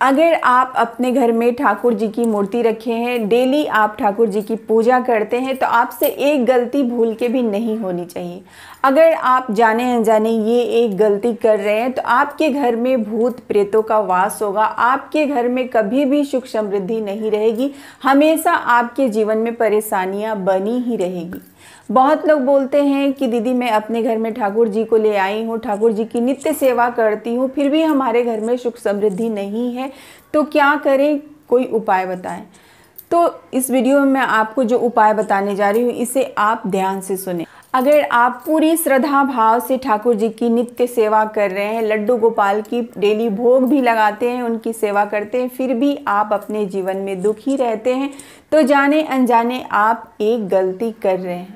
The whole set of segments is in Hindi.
अगर आप अपने घर में ठाकुर जी की मूर्ति रखे हैं, डेली आप ठाकुर जी की पूजा करते हैं, तो आपसे एक गलती भूल के भी नहीं होनी चाहिए। अगर आप जाने अनजाने ये एक गलती कर रहे हैं तो आपके घर में भूत प्रेतों का वास होगा, आपके घर में कभी भी सुख समृद्धि नहीं रहेगी, हमेशा आपके जीवन में परेशानियां बनी ही रहेगी। बहुत लोग बोलते हैं कि दीदी मैं अपने घर में ठाकुर जी को ले आई हूँ, ठाकुर जी की नित्य सेवा करती हूँ, फिर भी हमारे घर में सुख समृद्धि नहीं है, तो क्या करें, कोई उपाय बताएं। तो इस वीडियो में मैं आपको जो उपाय बताने जा रही हूँ इसे आप ध्यान से सुने। अगर आप पूरी श्रद्धा भाव से ठाकुर जी की नित्य सेवा कर रहे हैं, लड्डू गोपाल की डेली भोग भी लगाते हैं, उनकी सेवा करते हैं, फिर भी आप अपने जीवन में दुखी रहते हैं, तो जाने अनजाने आप एक गलती कर रहे हैं।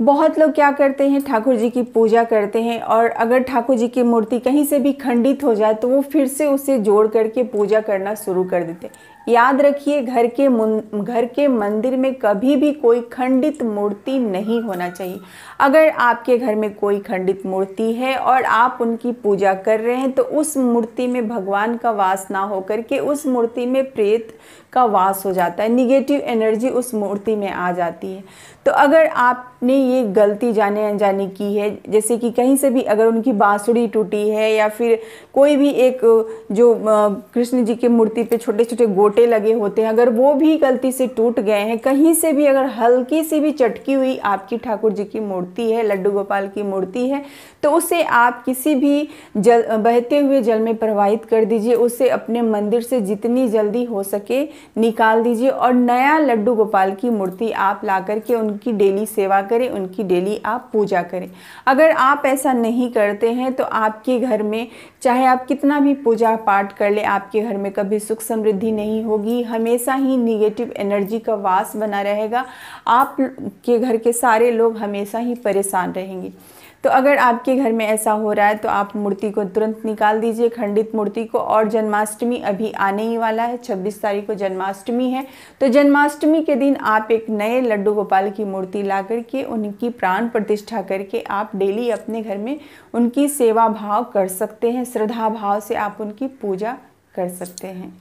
बहुत लोग क्या करते हैं, ठाकुर जी की पूजा करते हैं और अगर ठाकुर जी की मूर्ति कहीं से भी खंडित हो जाए तो वो फिर से उसे जोड़ करके पूजा करना शुरू कर देते हैं। याद रखिए, घर के मंदिर में कभी भी कोई खंडित मूर्ति नहीं होना चाहिए। अगर आपके घर में कोई खंडित मूर्ति है और आप उनकी पूजा कर रहे हैं तो उस मूर्ति में भगवान का वास ना होकर के उस मूर्ति में प्रेत का वास हो जाता है, निगेटिव एनर्जी उस मूर्ति में आ जाती है। तो अगर आपने ये गलती जाने अनजाने की है, जैसे कि कहीं से भी अगर उनकी बांसुरी टूटी है या फिर कोई भी एक जो कृष्ण जी की मूर्ति पे छोटे छोटे गोटे लगे होते हैं, अगर वो भी गलती से टूट गए हैं, कहीं से भी अगर हल्की सी भी चटकी हुई आपकी ठाकुर जी की मूर्ति है, लड्डू गोपाल की मूर्ति है, तो उसे आप किसी भी बहते हुए जल में प्रवाहित कर दीजिए, उसे अपने मंदिर से जितनी जल्दी हो सके निकाल दीजिए और नया लड्डू गोपाल की मूर्ति आप ला करके उनकी डेली सेवा करें, उनकी डेली आप पूजा करें। अगर आप ऐसा नहीं करते हैं तो आपके घर में चाहे आप कितना भी पूजा पाठ कर ले, आपके घर में कभी सुख समृद्धि नहीं होगी, हमेशा ही निगेटिव एनर्जी का वास बना रहेगा, आपके घर के सारे लोग हमेशा ही परेशान रहेंगे। तो अगर आपके घर में ऐसा हो रहा है तो आप मूर्ति को तुरंत निकाल दीजिए, खंडित मूर्ति को। और जन्माष्टमी अभी आने ही वाला है, 26 तारीख को जन्माष्टमी है, तो जन्माष्टमी के दिन आप एक नए लड्डू गोपाल की मूर्ति ला करके उनकी प्राण प्रतिष्ठा करके आप डेली अपने घर में उनकी सेवा भाव कर सकते हैं, श्रद्धा भाव से आप उनकी पूजा कर सकते हैं।